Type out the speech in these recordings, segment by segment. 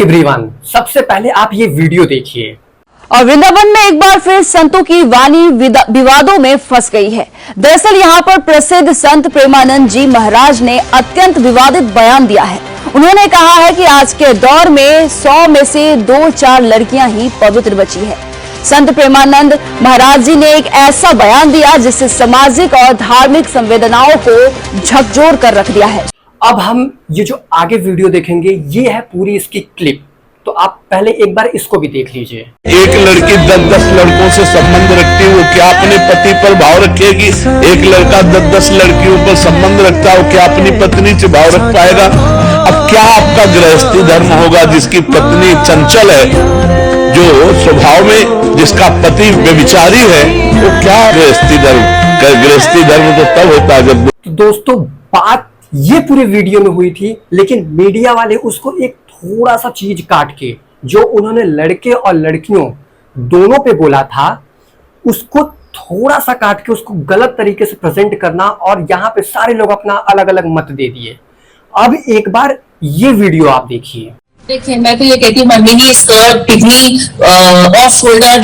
Everyone, सबसे पहले आप ये वीडियो देखिए। और वृंदावन में एक बार फिर संतों की वाणी विवादों में फंस गई है। दरअसल यहां पर प्रसिद्ध संत प्रेमानंद जी महाराज ने अत्यंत विवादित बयान दिया है। उन्होंने कहा है कि आज के दौर में 100 में से 2-4 लड़कियां ही पवित्र बची है। संत प्रेमानंद महाराज जी ने एक ऐसा बयान दिया जिससे सामाजिक और धार्मिक संवेदनाओं को झकझोर कर रख दिया है। अब हम ये जो आगे वीडियो देखेंगे ये है पूरी इसकी क्लिप, तो आप पहले एक बार इसको भी देख लीजिए। एक लड़की 10-10 लड़कों से संबंध रखती है, वो क्या अपने पति पर भाव रखेगी? एक लड़का 10-10 लड़कियों पर संबंध रखता है, वो क्या अपनी पत्नी से भाव रख पाएगा? अब क्या आपका गृहस्थी धर्म होगा जिसकी पत्नी चंचल है, जो स्वभाव में जिसका पति व्यभिचारी है, वो क्या गृहस्थी धर्म? गृहस्थी धर्म तो तब होता है जब। तो दोस्तों, बात ये पूरे वीडियो में हुई थी, लेकिन मीडिया वाले उसको एक थोड़ा सा चीज काट के, जो उन्होंने लड़के और लड़कियों दोनों पे बोला था, उसको थोड़ा सा काट के उसको गलत तरीके से प्रेजेंट करना, और यहाँ पे सारे लोग अपना अलग अलग मत दे दिए। अब एक बार ये वीडियो आप देखिए। देखिए, मैं तो ये कहती हूँ, मैं मिनी स्कर्ट, टिकली, ऑफ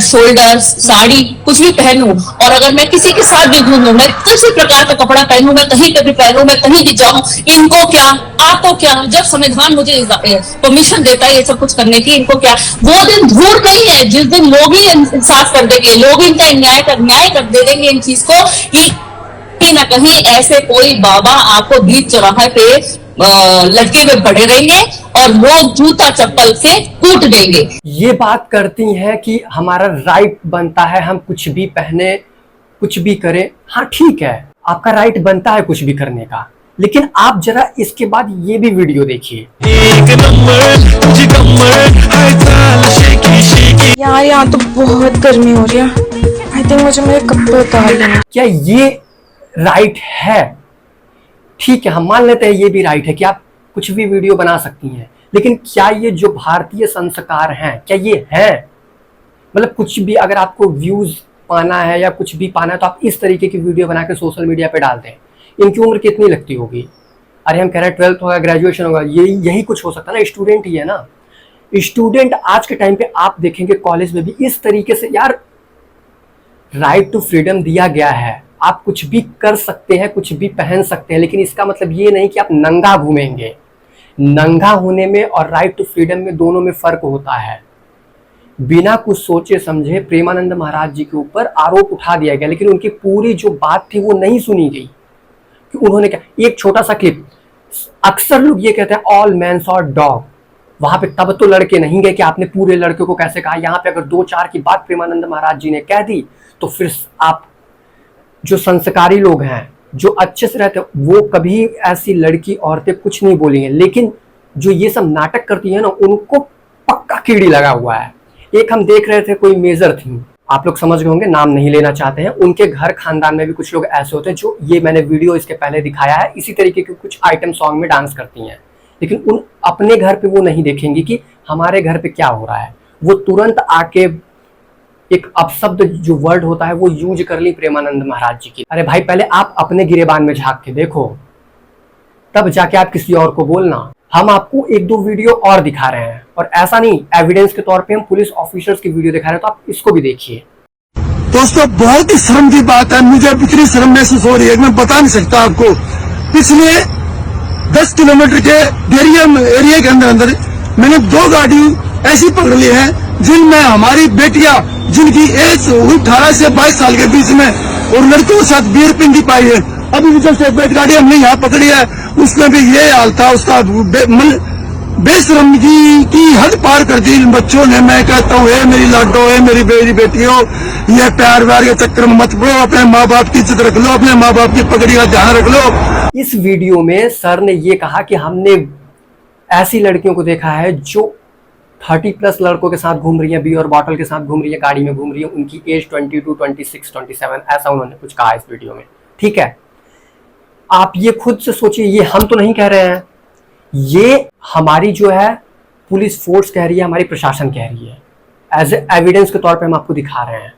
शोल्डर साड़ी कुछ भी पहनूं, और अगर मैं किसी के साथ भी घूमूं, मैं किसी प्रकार का कपड़ा पहनूं, मैं कहीं पे भी पहनूं, मैं कहीं भी जाऊं, इनको क्या, आपको क्या? जब संविधान मुझे परमिशन देता है ये सब कुछ करने की, इनको क्या? वो दिन दूर नहीं है जिस दिन लोग ही इंसाफ कर देंगे, लोग ही इनका न्याय कर दे देंगे इन चीज को, कि कहीं ना कहीं ऐसे कोई बाबा आपको बीच चौराहे पे लटके में पड़े रहेंगे और लोग जूता चप्पल से कूट देंगे। ये बात करती हैं कि हमारा राइट बनता है, हम कुछ भी पहने, कुछ भी करें। हाँ ठीक है, आपका राइट बनता है कुछ भी करने का, लेकिन आप जरा इसके बाद ये भी वीडियो देखिए। यार यहाँ तो बहुत गर्मी हो रही है, आई थिंक मुझे मेरे कपड़े उतार लेने। क्या ये राइट है? ठीक है, हम मान लेते हैं ये भी राइट है कि आप कुछ भी वीडियो बना सकती हैं, लेकिन क्या ये जो भारतीय संस्कार हैं, क्या ये है? मतलब कुछ भी अगर आपको व्यूज पाना है या कुछ भी पाना है, तो आप इस तरीके की वीडियो बना के सोशल मीडिया पे डाल दें। इनकी उम्र कितनी लगती होगी? अरे हम कह रहे हैं 12th होगा, ग्रेजुएशन होगा, यही कुछ हो सकता है ना, स्टूडेंट ही है ना। स्टूडेंट आज के टाइम पे आप देखेंगे कॉलेज में भी इस तरीके से, यार राइट टू फ्रीडम दिया गया है, आप कुछ भी कर सकते हैं, कुछ भी पहन सकते हैं, लेकिन इसका मतलब ये नहीं कि आप नंगा घूमेंगे। नंगा होने में और राइट टू फ्रीडम में दोनों में फर्क होता है। बिना कुछ सोचे समझे प्रेमानंद महाराज जी के ऊपर आरोप उठा दिया गया, लेकिन उनकी पूरी जो बात थी वो नहीं सुनी गई कि उन्होंने क्या। एक छोटा सा क्लिप, अक्सर लोग ये कहते हैं ऑल मेंस आर डॉग, वहां पे तब तो लड़के नहीं गए कि आपने पूरे लड़के को कैसे कहा। यहाँ पे अगर 2-4 की बात प्रेमानंद महाराज जी ने कह दी, तो फिर आप जो संस्कारी लोग हैं, जो अच्छे से रहते हैं, वो कभी ऐसी लड़की औरतें कुछ नहीं बोलेंगे, लेकिन जो ये सब नाटक करती है ना, उनको पक्का कीड़ी लगा हुआ है। एक हम देख रहे थे, कोई मेजर थी, आप लोग समझ गए होंगे, नाम नहीं लेना चाहते हैं, उनके घर खानदान में भी कुछ लोग ऐसे होते हैं जो, ये मैंने वीडियो इसके पहले दिखाया है, इसी तरीके के कुछ आइटम सॉन्ग में डांस करती हैं, लेकिन उन अपने घर पे वो नहीं देखेंगी कि हमारे घर पे क्या हो रहा है। वो तुरंत आके एक अपशब्द जो वर्ड होता है वो यूज कर ली प्रेमानंद महाराज जी की। अरे भाई, पहले आप अपने गिरेबान में झांक के देखो, तब जाके आप किसी और को बोलना। हम आपको 1-2 वीडियो और दिखा रहे हैं, और ऐसा नहीं, एविडेंस के तौर पे हम पुलिस ऑफिसर्स की वीडियो दिखा रहे हैं, तो आप इसको भी देखिए। दोस्तों, बहुत ही शर्म की बात है, मुझे इतनी शर्म महसूस हो रही है, मैं बता नहीं सकता आपको। पिछले 10 किलोमीटर के एरिया के अंदर मैंने 2 गाड़ी ऐसी पकड़ ली है जिनमें हमारी बेटियां, जिनकी एज 18 से 22 साल के बीच में, और लड़कों के साथ बियर पिंडी पाई है। अभी भी जब एक गाड़ी हमने यहाँ पकड़ी है, उसमें भी ये हाल था उसका, बेशरमगी की हद पार कर दी इन बच्चों ने। मैं कहता हूँ, मेरी लाडो, मेरी बेटियों, ये प्यार व्यार के चक्कर में मत पड़ो, अपने माँ बाप की इज्जत रख लो, अपने माँ बाप की पगड़ी का ध्यान रख लो। इस वीडियो में सर ने ये कहा कि हमने ऐसी लड़कियों को देखा है जो 30+ लड़कों के साथ घूम रही है, बियर बॉटल के साथ घूम रही है, गाड़ी में घूम रही है, उनकी एज 22, 26, 27, ऐसा उन्होंने कुछ कहा इस वीडियो में। ठीक है, आप ये खुद से सोचिए, ये हम तो नहीं कह रहे हैं, ये हमारी जो है पुलिस फोर्स कह रही है, हमारी प्रशासन कह रही है। एज एविडेंस के तौर पे हम आपको दिखा रहे हैं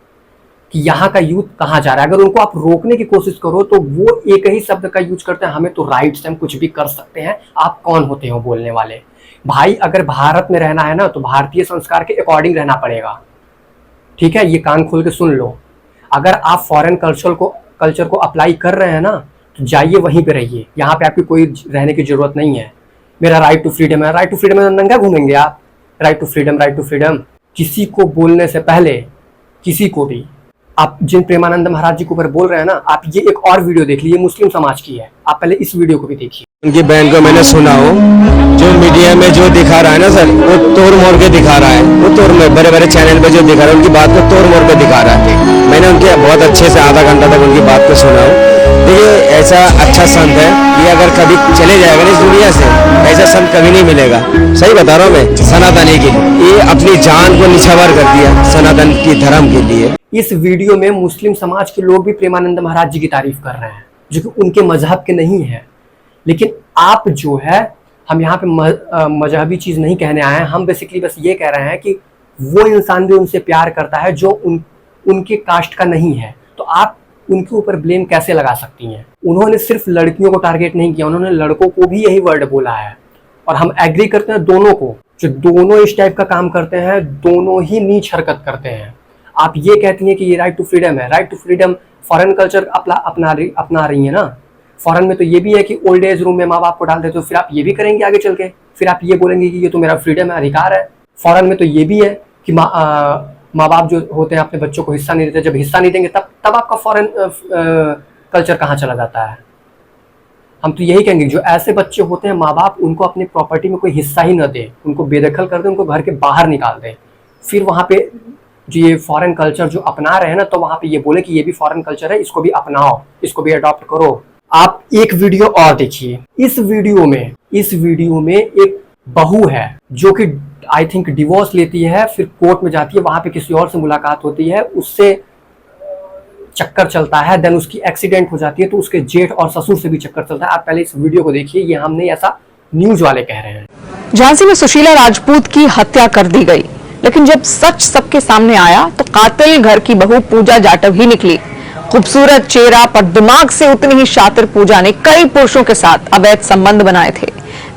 कि यहाँ का यूथ कहाँ जा रहा है। अगर उनको आप रोकने की कोशिश करो तो वो एक ही शब्द का यूज करते हैं, हमें तो राइट्स, हम कुछ भी कर सकते हैं, आप कौन होते हो बोलने वाले। भाई अगर भारत में रहना है ना तो भारतीय संस्कार के अकॉर्डिंग रहना पड़ेगा, ठीक है। ये कान खोल के सुन लो। अगर आप फॉरेन कल्चर को अप्लाई कर रहे हैं ना तो जाइए वहीं पे रहिए, यहाँ पे आपकी कोई रहने की जरूरत नहीं है। मेरा राइट टू फ्रीडम है, राइट टू फ्रीडम में नंगा घूमेंगे आप? Right to freedom, right to freedom. किसी को बोलने से पहले, किसी को भी, आप जिन प्रेमानंद महाराज जी के ऊपर बोल रहे हैं ना, आप ये एक और वीडियो देख लीजिए, मुस्लिम समाज की है, आप पहले इस वीडियो को भी देखिए। उनकी बहन को मैंने सुना हो, जो मीडिया में जो दिखा रहा है ना सर, वो तोड़ मोड़ के दिखा रहा है, वो तोड़ मोड़ बड़े बड़े चैनल पे जो दिखा रहा है उनकी बात को तोड़ मोड़ के दिखा रहा है। मैंने उनके बहुत अच्छे से आधा घंटा तक उनकी बात को सुना हो। देखिए ऐसा अच्छा संत है, ये अगर कभी चले जाएगा ना इस दुनिया से, ऐसा संत कभी नहीं मिलेगा। सही बता रहा हूँ मैं, सनातनी के लिए ये अपनी जान को निछावर कर दिया सनातन की धर्म के लिए। इस वीडियो में मुस्लिम समाज के लोग भी प्रेमानंद महाराज जी की तारीफ कर रहे हैं, जो कि उनके मजहब के नहीं है। लेकिन आप जो है, हम यहाँ पे मजहबी चीज नहीं कहने आए हैं, हम बेसिकली बस ये कह रहे हैं कि वो इंसान भी उनसे प्यार करता है जो उनके कास्ट का नहीं है, तो आप उनके ऊपर ब्लेम कैसे लगा सकती हैं? उन्होंने सिर्फ लड़कियों को टारगेट नहीं किया, उन्होंने लड़कों को भी यही वर्ड बोला है। और हम एग्री करते हैं दोनों को, जो दोनों इस टाइप का काम करते हैं, दोनों ही नीच हरकत करते हैं। आप ये कहती हैं कि ये राइट टू फ्रीडम है, right to freedom foreign culture अपना रही है ना। फॉरेन में तो ये भी है कि ओल्ड एज रूम में माँ बाप को डाल देते, तो फिर आप ये भी करेंगे आगे चल के? फिर आप ये बोलेंगे कि ये तो मेरा फ्रीडम है, अधिकार है। फॉरेन में तो ये भी है कि माँ बाप जो होते हैं अपने बच्चों को हिस्सा नहीं देते, जब हिस्सा नहीं देंगे तब आपका फॉरेन कल्चर कहाँ चला जाता है? हम तो यही कहेंगे, जो ऐसे बच्चे होते हैं माँ बाप उनको अपनी प्रॉपर्टी में कोई हिस्सा ही न दे, उनको बेदखल कर दे, उनको घर के बाहर निकाल दे। फिर वहाँ पे जो ये फॉरेन कल्चर जो अपना रहे हैं ना, तो वहाँ पे ये बोले कि ये भी फॉरेन कल्चर है, इसको भी अपनाओ, इसको भी अडॉप्ट करो। आप एक वीडियो और देखिए। इस वीडियो में एक बहू है जो कि आई थिंक डिवोर्स लेती है, फिर कोर्ट में जाती है, वहां पे किसी और से मुलाकात होती है, उससे चक्कर चलता है, देन उसकी एक्सीडेंट हो जाती है, तो उसके जेठ और ससुर से भी चक्कर चलता है। आप पहले इस वीडियो को देखिए, ये हमने ऐसा न्यूज वाले कह रहे हैं। झांसी में सुशीला राजपूत की हत्या कर दी गई, लेकिन जब सच सबके सामने आया तो कातिल घर की बहू पूजा जाटव ही निकली। खूबसूरत चेहरा पर दिमाग से उतनी ही शातिर पूजा ने कई पुरुषों के साथ अवैध संबंध बनाए थे।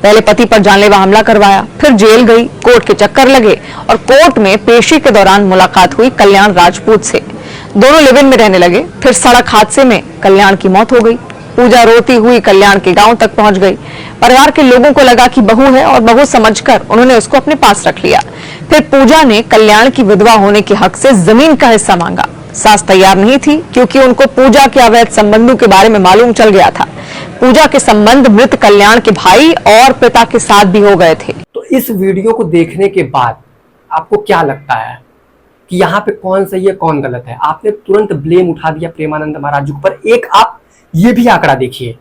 पहले पति पर जानलेवा हमला करवाया, फिर जेल गई, कोर्ट के चक्कर लगे और कोर्ट में पेशी के दौरान मुलाकात हुई कल्याण राजपूत से। दोनों लिव इन में रहने लगे, फिर सड़क हादसे में कल्याण की मौत हो गई। पूजा रोती हुई कल्याण के गांव तक पहुंच गई। परिवार के लोगों को लगा कि बहू है और बहू समझकर उन्होंने उसको अपने पास रख लिया। फिर पूजा ने कल्याण की विधवा होने के हक से जमीन का हिस्सा मांगा। सास तैयार नहीं थी क्योंकि उनको पूजा के अवैध संबंधों के बारे में मालूम चल गया था। पूजा के संबंध मृत कल्याण के भाई और पिता के साथ भी हो गए थे। तो इस वीडियो को देखने के बाद आपको क्या लगता है कि यहाँ पे कौन सही है कौन गलत है? आपने तुरंत ब्लेम उठा दिया प्रेमानंद महाराज जी पर। एक आप ये भी आंकड़ा देखिए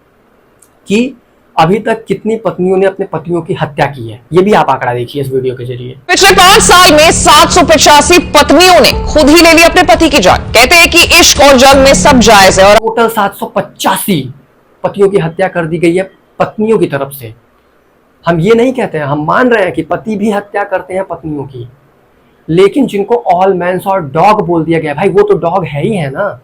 कि अभी तक कितनी पत्नियों ने अपने पतियों की हत्या की है, ये भी आप आंकड़ा देखिए इस वीडियो के जरिए। पिछले 5 साल में 785 पत्नियों ने खुद ही ले ली अपने पति की जान। कहते हैं कि इश्क और जंग में सब जायज है। और टोटल 785 पतियों की हत्या कर दी गई है पत्नियों की तरफ से। हम ये नहीं कहते हैं, हम मान रहे हैं कि पति भी हत्या करते हैं पत्नियों की, लेकिन जिनको ऑल मैंस और डॉग बोल दिया गया, भाई वो तो डॉग है ही है ना।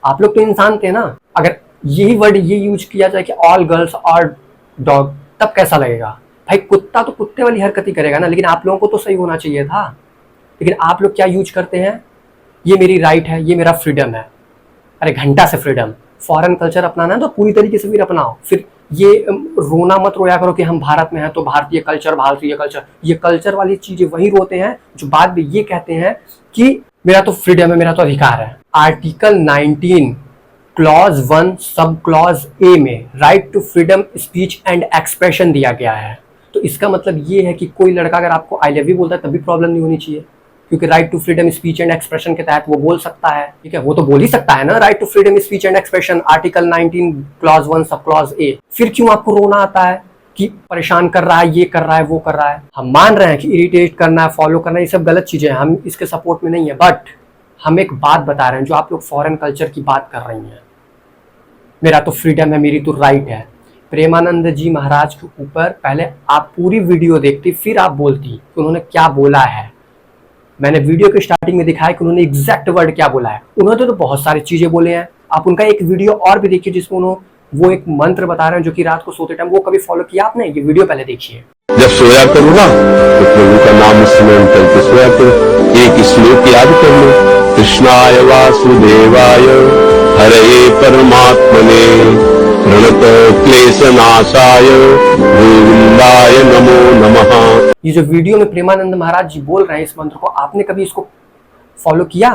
आप लोग तो इंसान थे ना। अगर यही वर्ड ये यूज किया जाए कि ऑल गर्ल्स और डॉग, तब कैसा लगेगा? भाई कुत्ता तो कुत्ते वाली हरकत ही करेगा ना, लेकिन आप लोगों को तो सही होना चाहिए था। लेकिन आप लोग क्या यूज करते हैं, ये मेरी राइट है, ये मेरा फ्रीडम है। अरे घंटा से फ्रीडम। फॉरेन कल्चर अपनाना है तो पूरी तरीके से फिर अपनाओ। फिर ये रोना मत रोया करो कि हम भारत में हैं तो भारतीय कल्चर। ये कल्चर वाली चीजें वही रोते हैं जो बाद में ये कहते हैं कि मेरा तो फ्रीडम है, मेरा तो अधिकार है। Article 19 clause 1 sub clause A में right to freedom speech and expression दिया गया है। तो इसका मतलब ये है कि कोई लड़का अगर आपको आई लव यू बोलता है तब भी प्रॉब्लम नहीं होनी चाहिए, क्योंकि right to freedom speech and expression के तहत वो बोल सकता है। ठीक है, वो तो बोल ही सकता है ना, right to freedom speech and expression, article 19 clause 1 sub clause ए। फिर क्यों आपको रोना आता है कि परेशान कर रहा है, ये कर रहा है, वो कर रहा है? हम मान रहे हैं कि इरिटेट करना है, फॉलो करना है, ये सब गलत चीजें हैं, हम इसके सपोर्ट में नहीं है। बट हम एक बात बता रहे हैं, जो आप लोग फॉरेन कल्चर की बात कर रही हैं, मेरा तो फ्रीडम है, मेरी तो राइट है। प्रेमानंद जी महाराज के ऊपर पहले आप पूरी वीडियो देखती, फिर आप बोलती कि उन्होंने क्या बोला है। मैंने वीडियो के स्टार्टिंग में दिखाया कि उन्होंने एग्जैक्ट वर्ड क्या बोला है। उन्होंने तो बहुत सारी चीजें बोले हैं। आप उनका एक वीडियो और भी देखिए जिसमें वो एक मंत्र बता रहे हैं जो कि रात को सोते टाइम, वो कभी फॉलो किया आपने? ये वीडियो पहले देखिए। जब सोया करो ना तो प्रभु का नाम स्मरण करके सोया करो। एक श्लोक याद कर लो, कृष्णाय वासुदेवाय हरे परमात्मने प्रणत क्लेशनाशाय गोविंदाय नमो नमः। ये जो वीडियो में प्रेमानंद महाराज जी बोल रहे हैं इस मंत्र को, आपने कभी इसको फॉलो किया?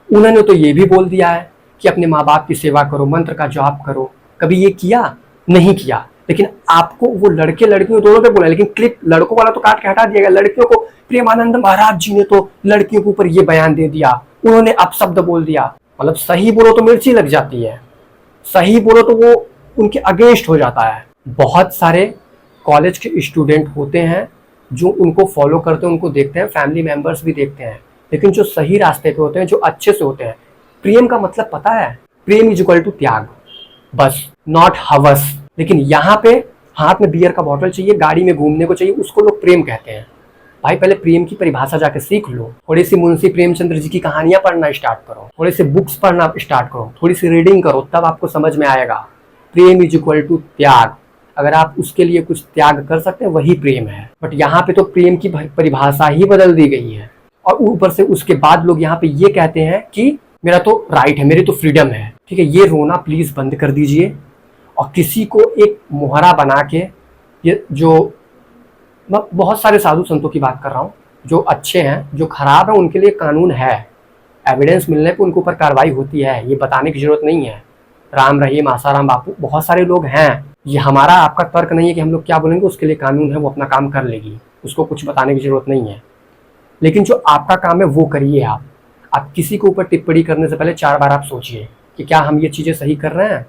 उन्होंने तो ये भी बोल दिया है कि अपने माँ बाप की सेवा करो, मंत्र का जाप करो। कभी ये किया? नहीं किया। लेकिन आपको वो लड़के लड़कियों दोनों पे बोला, लेकिन क्लिप लड़कों वाला तो काट के हटा दिया गया। लड़कियों को प्रेमानंद महाराज जी ने तो लड़कियों के ऊपर ये बयान दे दिया, उन्होंने अपशब्द बोल दिया। मतलब सही बोलो तो मिर्ची लग जाती है, सही बोलो तो वो उनके अगेंस्ट हो जाता है। बहुत सारे कॉलेज के स्टूडेंट होते हैं जो उनको फॉलो करते हैं, उनको देखते हैं, फैमिली मेंबर्स भी देखते हैं, लेकिन जो सही रास्ते पे होते हैं, जो अच्छे से होते हैं। प्रेम का मतलब पता है? प्रेम इज इक्वल टू त्याग, बस, नॉट हवस। लेकिन यहाँ पे हाथ में बियर का बॉटल चाहिए, गाड़ी में घूमने को चाहिए, उसको लोग प्रेम कहते हैं। भाई पहले प्रेम की परिभाषा जाके सीख लो। थोड़ी सी मुंशी प्रेमचंद्र जी की कहानियां पढ़ना स्टार्ट करो, थोड़ी सी बुक्स पढ़ना स्टार्ट करो, थोड़ी सी रीडिंग करो, तब आपको समझ में आएगा प्रेम इज इक्वल टू त्याग। अगर आप उसके लिए कुछ त्याग कर सकते हैं वही प्रेम है। बट यहाँ पे तो प्रेम की परिभाषा ही बदल दी गई है। और ऊपर से उसके बाद लोग यहाँ पे ये कहते हैं कि मेरा तो राइट है, मेरी तो फ्रीडम है। ठीक है, ये रोना प्लीज बंद कर दीजिए। और किसी को एक मुहरा बना के, ये जो मैं बहुत सारे साधु संतों की बात कर रहा हूँ, जो अच्छे हैं, जो खराब है, उनके लिए कानून है। एविडेंस मिलने पे उनके ऊपर कार्रवाई होती है, ये बताने की जरूरत नहीं है। राम रहीम, आसाराम बापू, बहुत सारे लोग हैं। ये हमारा आपका तर्क नहीं है कि हम लोग क्या बोलेंगे, उसके लिए कानून है, वो अपना काम कर लेगी, उसको कुछ बताने की जरूरत नहीं है। लेकिन जो आपका काम है वो करिए। आप किसी के ऊपर टिप्पणी करने से पहले 4 बार आप सोचिए कि क्या हम ये चीज़ें सही कर रहे हैं,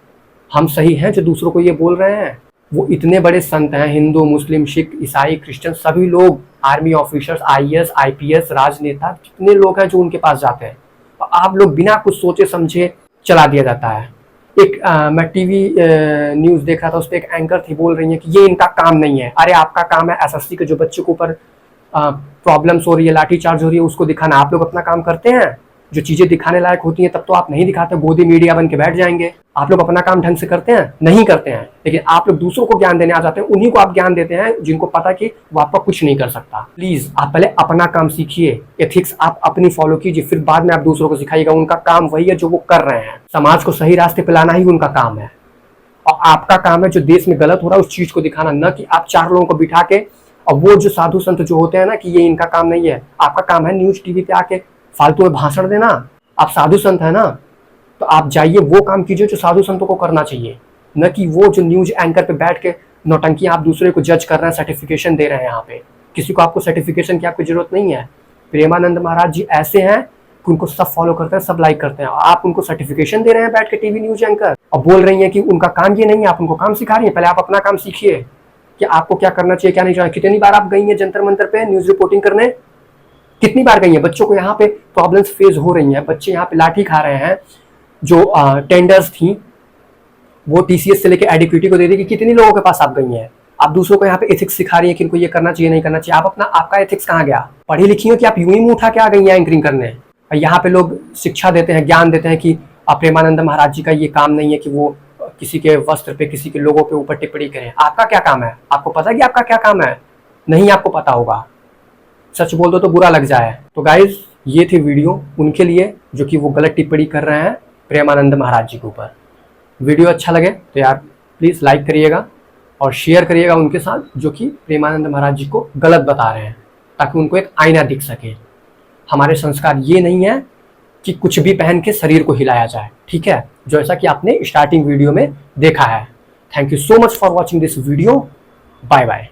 हम सही हैं जो दूसरों को ये बोल रहे हैं। वो इतने बड़े संत हैं, हिंदू, मुस्लिम, सिख, ईसाई, क्रिश्चियन, सभी लोग, आर्मी ऑफिसर्स, IAS, IPS, राजनेता, कितने लोग हैं जो उनके पास जाते हैं। और आप लोग बिना कुछ सोचे समझे चला दिया जाता है। एक मैं टीवी न्यूज़ देख रहा था, उस पर एक एंकर थी, बोल रही है कि ये इनका काम नहीं है। अरे आपका काम है SST के जो बच्चों के ऊपर प्रॉब्लम्स हो रही है, लाठीचार्ज हो रही है, उसको दिखाना। आप लोग अपना काम करते हैं? जो चीज़ें दिखाने लायक होती हैं तब तो आप नहीं दिखाते, गोदी मीडिया बन के बैठ जाएंगे। आप लोग अपना काम ढंग से करते हैं? नहीं करते हैं। लेकिन आप लोग दूसरों को ज्ञान देने आ जाते हैं, उन्हीं को आप ज्ञान देते हैं जिनको पता कि वो आपका कुछ नहीं कर सकता। प्लीज़ आप पहले अपना काम सीखिए, एथिक्स आप अपनी फॉलो कीजिए, फिर बाद में आप दूसरों को सिखाइएगा। उनका काम वही है जो वो कर रहे हैं, समाज को सही रास्ते पे लाना ही उनका काम है। और आपका काम है जो देश में गलत हो रहा है उस चीज़ को दिखाना, न कि आप 4 लोगों को बिठा के। और वो जो साधु संत जो होते हैं ना कि ये इनका काम नहीं है, आपका काम है न्यूज़ टीवी पे आके फालतू में भाषण देना। आप साधु संत है ना, तो आप जाइए वो काम कीजिए जो साधु संतों को करना चाहिए, न कि वो जो न्यूज एंकर पे बैठ के नौटंकी आप दूसरे को जज कर रहे हैं, सर्टिफिकेशन दे रहे हैं। यहाँ पे किसी को आपको सर्टिफिकेशन की आपको जरूरत नहीं है। प्रेमानंद महाराज जी ऐसे हैं कि उनको सब फॉलो करते हैं, सब लाइक करते हैं, और आप उनको सर्टिफिकेशन दे रहे हैं बैठ के टीवी न्यूज एंकर, और बोल रही है कि उनका काम ये नहीं है, आप उनको काम सिखा रही है। पहले आप अपना काम सीखिए कि आपको क्या करना चाहिए, क्या नहीं चाहिए। कितनी बार आप गई हैं जंतर मंतर पे न्यूज रिपोर्टिंग करने? कितनी बार गई हैं? बच्चों को यहाँ पे प्रॉब्लम्स फेस हो रही हैं, बच्चे यहाँ पे लाठी खा रहे हैं। जो टेंडर्स थी वो TCS से लेके एडिक्विटी को दे दी कि कितनी लोगों के पास आप गई हैं। आप दूसरों को यहाँ पे एथिक्स सिखा रही हैं कि इनको ये करना चाहिए, नहीं करना चाहिए। आप आपका एथिक्स कहाँ गया? पढ़ी लिखी हो कि आप यूं ही मुंह उठा के आ गई हैं एंकरिंग करने? यहाँ पे लोग शिक्षा देते हैं, ज्ञान देते हैं कि प्रेमानंद महाराज जी का ये काम नहीं है कि वो किसी के वस्त्र पे, किसी के लोगों के ऊपर टिप्पणी करें। आपका क्या काम है? आपको पता है कि आपका क्या काम है? नहीं आपको पता होगा, सच बोल दो तो बुरा लग जाए। तो गाइज ये थी वीडियो उनके लिए जो कि वो गलत टिप्पणी कर रहे हैं प्रेमानंद महाराज जी के ऊपर। वीडियो अच्छा लगे तो यार प्लीज़ लाइक करिएगा और शेयर करिएगा उनके साथ जो कि प्रेमानंद महाराज जी को गलत बता रहे हैं, ताकि उनको एक आईना दिख सके। हमारे संस्कार ये नहीं है कि कुछ भी पहन के शरीर को हिलाया जाए, ठीक है, जैसा कि आपने स्टार्टिंग वीडियो में देखा है। Thank you so much for watching this video. Bye bye.